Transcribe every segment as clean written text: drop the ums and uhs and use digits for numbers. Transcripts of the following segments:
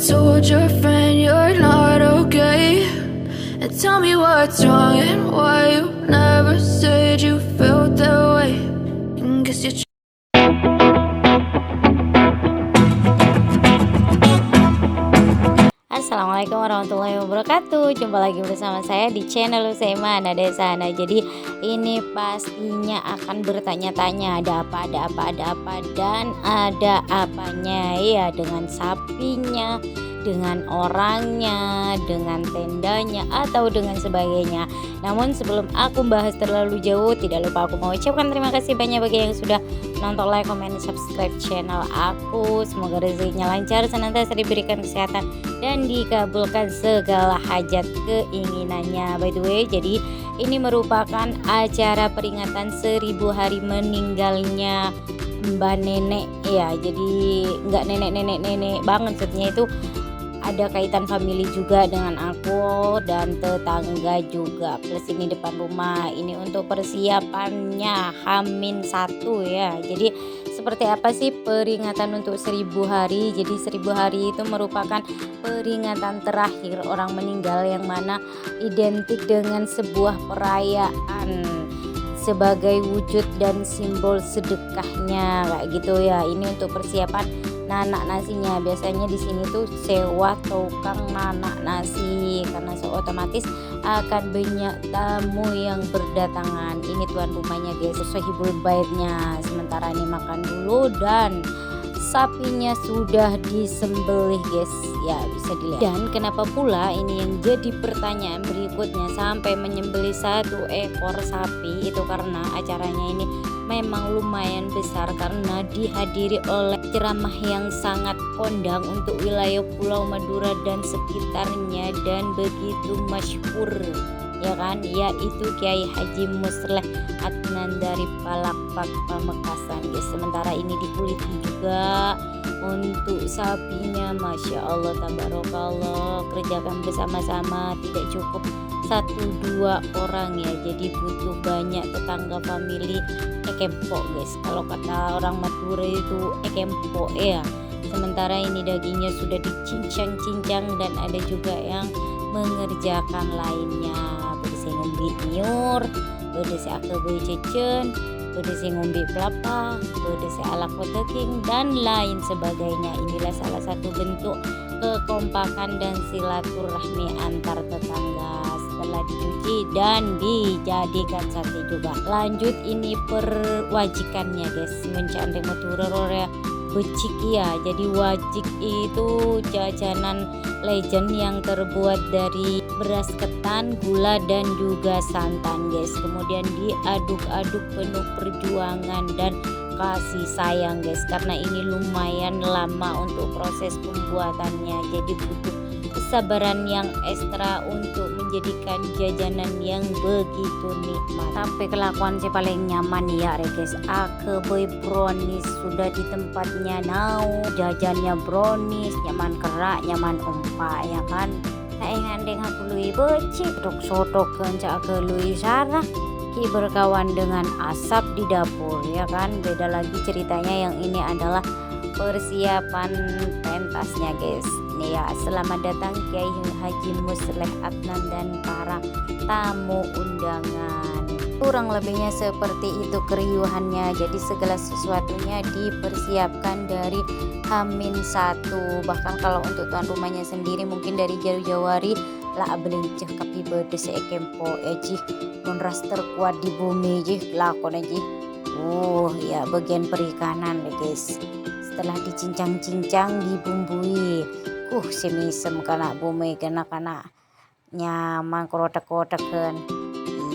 told your friend you're not okay? And tell me what's wrong and why you never said you felt that way. And guess you Assalamualaikum warahmatullahi wabarakatuh. Jumpa lagi bersama saya di channel Usaima Nada Sana. Jadi ini pastinya akan bertanya-tanya ada apa, dan ada apanya ya, dengan sapinya, dengan orangnya, dengan tendanya, atau dengan sebagainya. Namun sebelum aku bahas terlalu jauh, tidak lupa aku mau ucapkan terima kasih banyak bagi yang sudah nonton, like, komen, subscribe channel aku. Semoga rezekinya lancar, senantiasa diberikan kesehatan dan dikabulkan segala hajat keinginannya. By the way, jadi ini merupakan acara peringatan 1000 hari meninggalnya Mbak Nenek ya. Jadi nggak nenek banget, maksudnya itu ada kaitan family juga dengan aku dan tetangga juga, plus ini depan rumah. Ini untuk persiapannya H-1 ya. Jadi seperti apa sih peringatan untuk 1000 hari? Jadi 1000 hari itu merupakan peringatan terakhir orang meninggal, yang mana identik dengan sebuah perayaan sebagai wujud dan simbol sedekahnya kayak gitu ya. Ini untuk persiapan nanak nasinya. Biasanya di sini tuh sewa tukang nanak nasi karena otomatis akan banyak tamu yang berdatangan. Ini tuan rumahnya guys, sahibul baitnya. Sementara ini makan dulu dan sapinya sudah disembelih guys ya, bisa dilihat. Dan kenapa pula ini yang jadi pertanyaan berikutnya sampai menyembelih 1 ekor sapi, itu karena acaranya ini memang lumayan besar karena dihadiri oleh ceramah yang sangat kondang untuk wilayah Pulau Madura dan sekitarnya, dan begitu masyhur ya kan, yaitu Kiai Haji Musleh Adnan dari Palakpak Pamekasan guys. Sementara ini dikuliti juga untuk sapinya, masya Allah tabarakallah, kerjakan bersama-sama, tidak cukup 1-2 orang ya, jadi butuh banyak tetangga family ekempok guys. Kalau kata orang Madura itu ekempok ya. Sementara ini dagingnya sudah dicincang-cincang dan ada juga yang mengerjakan lainnya. Berdesi ngombe nyur, berdesi akebe cecen, berdesi ngombe pelapa, berdesi ala koteking, dan lain sebagainya. Inilah salah satu bentuk kekompakan dan silaturahmi antar tetangga. Setelah dicuci dan dijadikan sate juga. Lanjut ini perwajikannya guys, mencandeng maturor ya, becik ya. Jadi wajik itu jajanan legend yang terbuat dari beras ketan, gula, dan juga santan guys. Kemudian diaduk-aduk penuh perjuangan dan kasih sayang guys, karena ini lumayan lama untuk proses pembuatannya, jadi butuh kesabaran yang ekstra untuk menjadikan jajanan yang begitu nikmat. Sampai kelakuan si paling nyaman ya guys, akebe brownies sudah di tempatnya now, jajannya brownies, nyaman kerak, nyaman umpa ya kan. Nah ngandeng aku lui becik, sodok kencak ke lui sarah, ki berkawan dengan asap di dapur ya kan. Beda lagi ceritanya, yang ini adalah persiapan pentasnya guys. Ini ya, selamat datang Kiai Haji Musleh Adnan dan para tamu undangan. Kurang lebihnya seperti itu keriuhannya. Jadi segala sesuatunya dipersiapkan dari H-1. Bahkan kalau untuk tuan rumahnya sendiri mungkin dari jauh-jauh lah belinceh kapi bedes ekempo eji monras terkuat di bumi jih lakon eji. Ya bagian perikanan guys. Setelah dicincang-cincang, dibumbui, semisem kana bumi kana nyaman kotak-kotakan.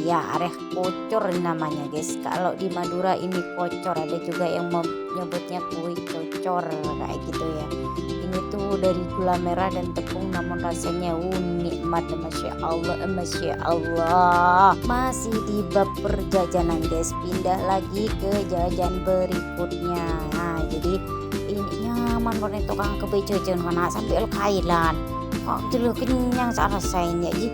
Ya areh kocor namanya guys. Kalau di Madura ini kocor, ada juga yang menyebutnya kue kocor kayak gitu ya. Ini tuh dari gula merah dan tepung, namun rasanya nikmat, masya Allah. Masih di bab perjajanan guys, pindah lagi ke jajan berikutnya. Nah jadi ini nyaman warna tukang kebejajan karena sambil kailan kok dulu kenyang salah saya ya.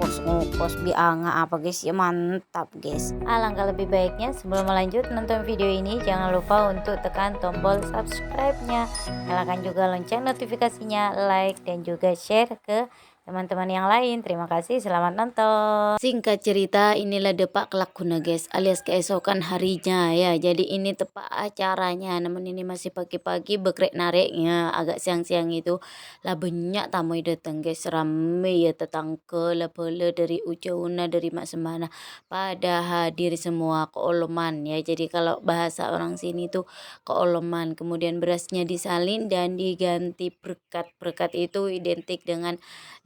kos ngokos bianga apa guys ya, mantap guys. Alangkah lebih baiknya sebelum melanjut nonton video ini jangan lupa untuk tekan tombol subscribe-nya, nyalakan juga lonceng notifikasinya, like dan juga share ke teman-teman yang lain. Terima kasih, selamat nonton. Singkat cerita, inilah depak kelakuna guys, alias keesokan harinya ya. Jadi ini tepak acaranya, namun ini masih pagi-pagi bekrek nariknya agak siang-siang itu lah, banyak tamu datang guys, rame ya, tetangga lah pula dari ujauna dari mak semana pada hadir semua, keoloman ya. Jadi kalau bahasa orang sini tuh keoloman, kemudian berasnya disalin dan diganti berkat. Berkat itu identik dengan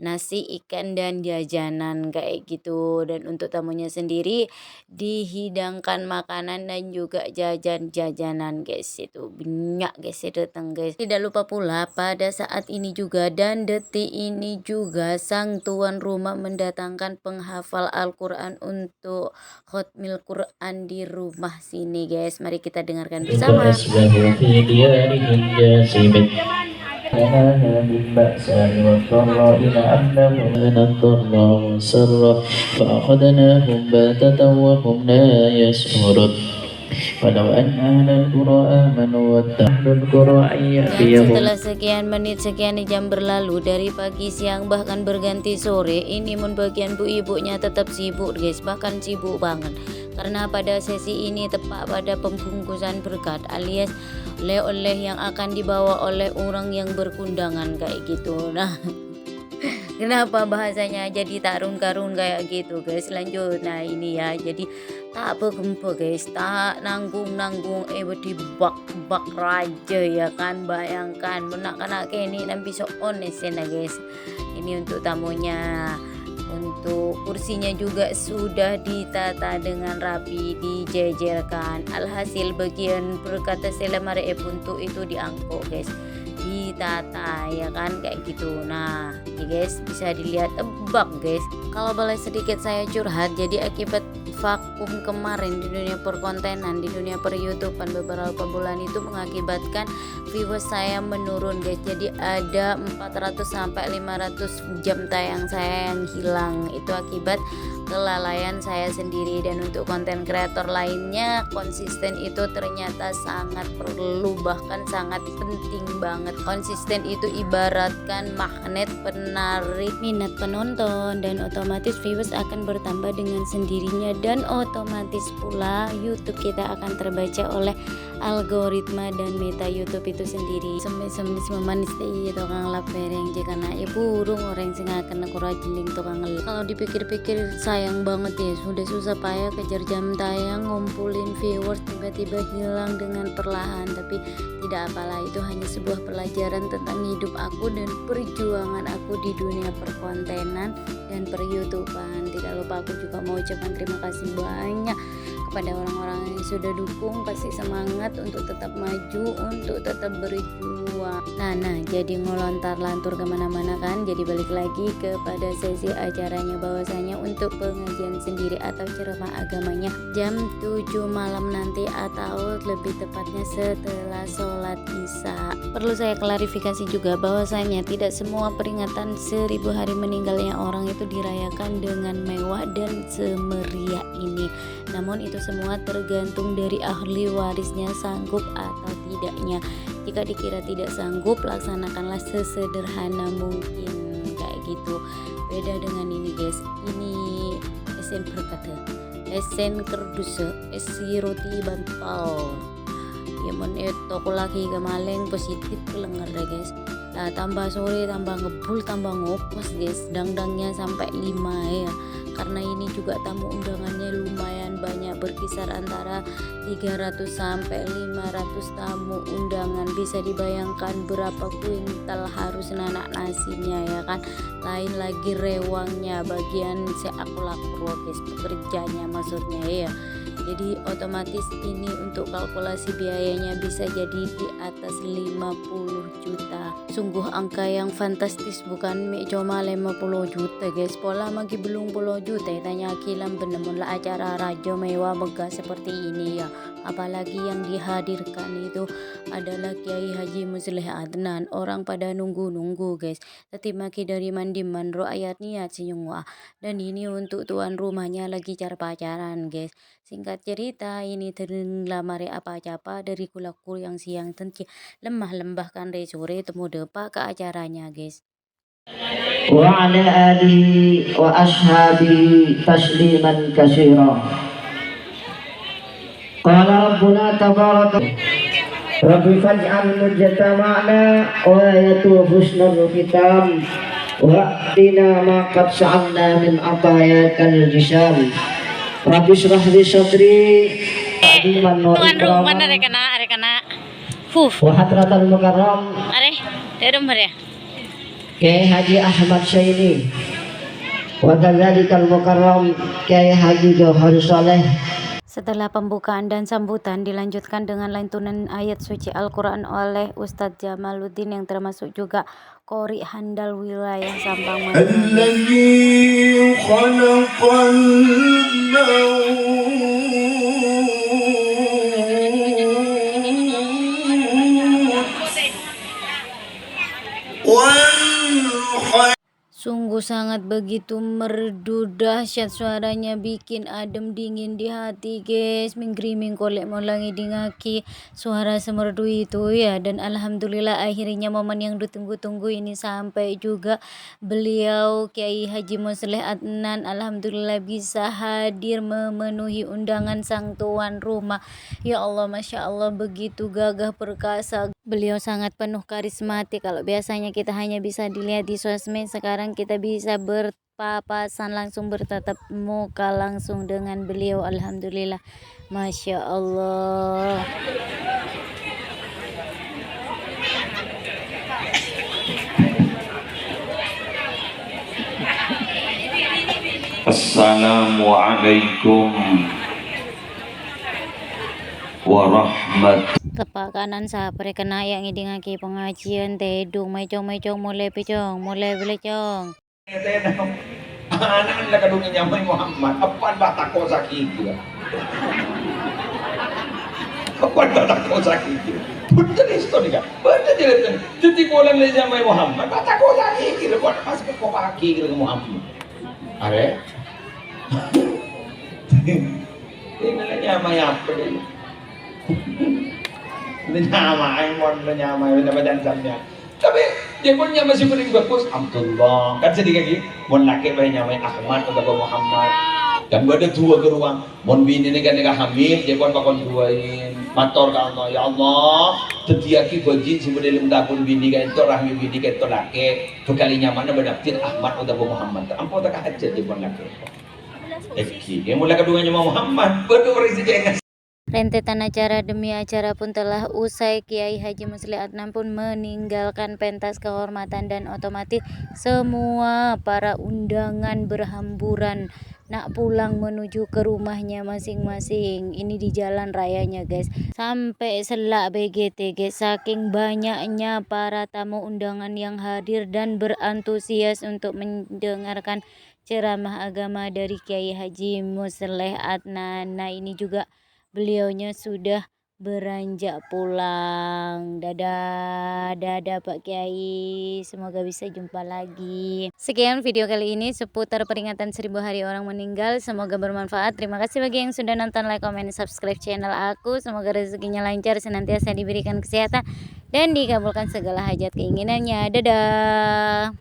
nasi, ikan, dan jajanan kayak gitu. Dan untuk tamunya sendiri dihidangkan makanan dan juga jajan-jajanan guys, itu banyak guys ya datang guys. Tidak lupa pula pada saat ini juga dan detik ini juga sang tuan rumah mendatangkan penghafal Al-Quran untuk khotmil Quran di rumah sini guys. Mari kita dengarkan bersama. لنا من بأساء والضراء لعلهم الضراء والسراء فأخذناهم بغتة وهم لا يشعرون ولو أن أهل القرى آمنوا واتقوا القرى أن يأتيهم. Setelah sekian menit sekian jam berlalu dari pagi, siang, bahkan berganti sore, ini mun bagian bu ibunya tetap sibuk guys, bahkan sibuk banget. Karena pada sesi ini tepat pada pembungkusan berkat alias oleh-oleh yang akan dibawa oleh orang yang berkundangan kayak gitu. Nah, kenapa bahasanya jadi tarung-karung kayak gitu guys? Lanjut. Nah ini ya, jadi tak bergempa guys, tak nanggung-nanggung di bak raja ya kan. Bayangkan menak-nak ini nampi soon esena guys. Ini untuk tamunya. Untuk kursinya juga sudah ditata dengan rapi, dijejerkan. Alhasil bagian berkata selamare puntu itu diangkut guys, ditata ya kan kayak gitu. Nah ini guys bisa dilihat tebak guys. Kalau boleh sedikit saya curhat, jadi akibat vakum kemarin di dunia perkontenan, di dunia per YouTubean beberapa bulan itu mengakibatkan viewers saya menurun guys. Jadi ada 400 sampai 500 jam tayang saya yang hilang, itu akibat kelalaian saya sendiri. Dan untuk konten kreator lainnya, konsisten itu ternyata sangat perlu, bahkan sangat penting banget. Konsisten itu ibaratkan magnet penarik minat penonton, dan otomatis viewers akan bertambah dengan sendirinya, dan otomatis pula YouTube kita akan terbaca oleh algoritma dan meta YouTube itu sendiri. Semis memanis teh tukang lapereng jika naik burung orang sing akan rajin tukang ngelak. Kalau dipikir-pikir sayang banget ya, sudah susah payah kejar jam tayang, ngumpulin viewers tiba-tiba hilang dengan perlahan. Tapi tidak apalah, itu hanya sebuah pelajaran tentang hidup aku dan perjuangan aku di dunia perkontenan dan per YouTubean. Tidak lupa aku juga mau ucapkan terima kasih banyak kepada orang-orang yang sudah dukung, kasih semangat untuk tetap maju, untuk tetap berjuang. Nah jadi ngelontar lantur kemana-mana kan. Jadi balik lagi kepada sesi acaranya, bahwasanya untuk pengajian sendiri atau ceramah agamanya jam 7 malam nanti, atau lebih tepatnya setelah sholat isya. Perlu saya klarifikasi juga bahwasanya tidak semua peringatan 1000 hari meninggalnya orang itu dirayakan dengan mewah dan semeriah ini. Namun itu semua tergantung dari ahli warisnya sanggup atau tidaknya. Jika dikira tidak sanggup, laksanakanlah sesederhana mungkin kayak gitu. Beda dengan ini guys, ini esen berkata, esen kerdus, esi roti bantal. Ya mon toko lagi kemaling positif kelengar ya guys. Nah, tambah sore tambah ngebul tambah ngopos guys, dangdangnya sampai 5 ya. Karena ini juga tamu undangannya lumayan banyak, berkisar antara 300 sampai 500 tamu undangan. Bisa dibayangkan berapa kuintal harus nanak nasinya ya kan. Lain lagi rewangnya, bagian seakur-akur guys, pekerjanya maksudnya ya. Jadi otomatis ini untuk kalkulasi biayanya bisa jadi di atas 50 juta. Sungguh angka yang fantastis, bukan cuma 50 juta guys. Pola magi belum 10 juta tanya kilam bener-bener acara raja mewah megah seperti ini ya. Apalagi yang dihadirkan itu adalah Kiai Haji Musleh Adnan. Orang pada nunggu-nunggu guys. Teti maki dari mandi mandro ayat niat sinyungwa. Dan ini untuk tuan rumahnya lagi cara pacaran guys. Singkat cerita ini terlamari apa-apa dari kulaku yang siang tenki lemah lembahkan dari sore temu depak ke acaranya guys. Wa ala alihi wa ashabihi tasliman katsira. Qala rabbuna tabaraka Rabbi faj'al mujtama'na wa ayatu husnul khitam wa atina ma qad sa'alna min atayakal jisam. Rabbi syrah li sadri ta'diman wa ikraman Mana rekana wa hadratal mukarram Kiai Haji Ahmad Syaini wa kadzalikal mukarram Kiai Haji Jauhar Saleh. Setelah pembukaan dan sambutan dilanjutkan dengan lantunan ayat suci Al-Quran oleh Ustadz Jamaluddin yang termasuk juga Qori handal wilayah Sampang Madura. Sungguh sangat begitu merdu dahsyat suaranya, bikin adem dingin di hati guys. Menggriming kolek molangi dingaki suara semerdu itu ya. Dan alhamdulillah akhirnya momen yang ditunggu-tunggu ini sampai juga. Beliau Kiai Haji Musleh Adnan alhamdulillah bisa hadir memenuhi undangan sang tuan rumah. Ya Allah, Masya Allah, begitu gagah perkasa. Beliau sangat penuh karismatik. Kalau biasanya kita hanya bisa dilihat di sosmed, sekarang kita bisa berpapasan langsung, bertatap muka langsung dengan beliau. Alhamdulillah, Masya Allah. Assalamualaikum warahmatullahi. Tepak kanan sapre kena yang ngaki pengajian tedung mecong mulai pecong mulai belecong. Anak kadungnya nyamai Muhammad apaan batako sakit dia. Apaan batako sakit dia. Betul itu nih kan. Betul dia. Jadi bolang le nyamai Muhammad batako sakit dia buat masuk ke pagi ke Muhammad. Are? Ini nyamai apa dia? Nyamai badan jamnya. Tapi dia pun masih paling bagus. Alhamdulillah. Kan sedih lagi. Mon laki bayi nyamai Ahmad atau Muhammad. Dan ada dua ke ruang. Mon bini ni kan hamil. Dia pun bakal duain. Mator ke Allah. Ya Allah. Tetiaki bajin si model mendapun bini kan itu rahmi bini kan itu laki. Bekali nyamannya berdaftar Ahmad atau Muhammad. Ampun tak hajat dia pun laki. Yang mulai kedua nyamai Muhammad. Berdua residen. Rentetan acara demi acara pun telah usai. Kiai Haji Musleh Adnan pun meninggalkan pentas kehormatan dan otomatis semua para undangan berhamburan nak pulang menuju ke rumahnya masing-masing. Ini di jalan rayanya guys. Sampai selak BGT guys, saking banyaknya para tamu undangan yang hadir dan berantusias untuk mendengarkan ceramah agama dari Kiai Haji Musleh Adnan. Nah ini juga beliaunya sudah beranjak pulang. Dadah Pak Kiai, semoga bisa jumpa lagi. Sekian video kali ini seputar peringatan 1000 hari orang meninggal. Semoga bermanfaat. Terima kasih bagi yang sudah nonton, like, komen, subscribe channel aku. Semoga rezekinya lancar, senantiasa diberikan kesehatan dan dikabulkan segala hajat keinginannya. Dadah.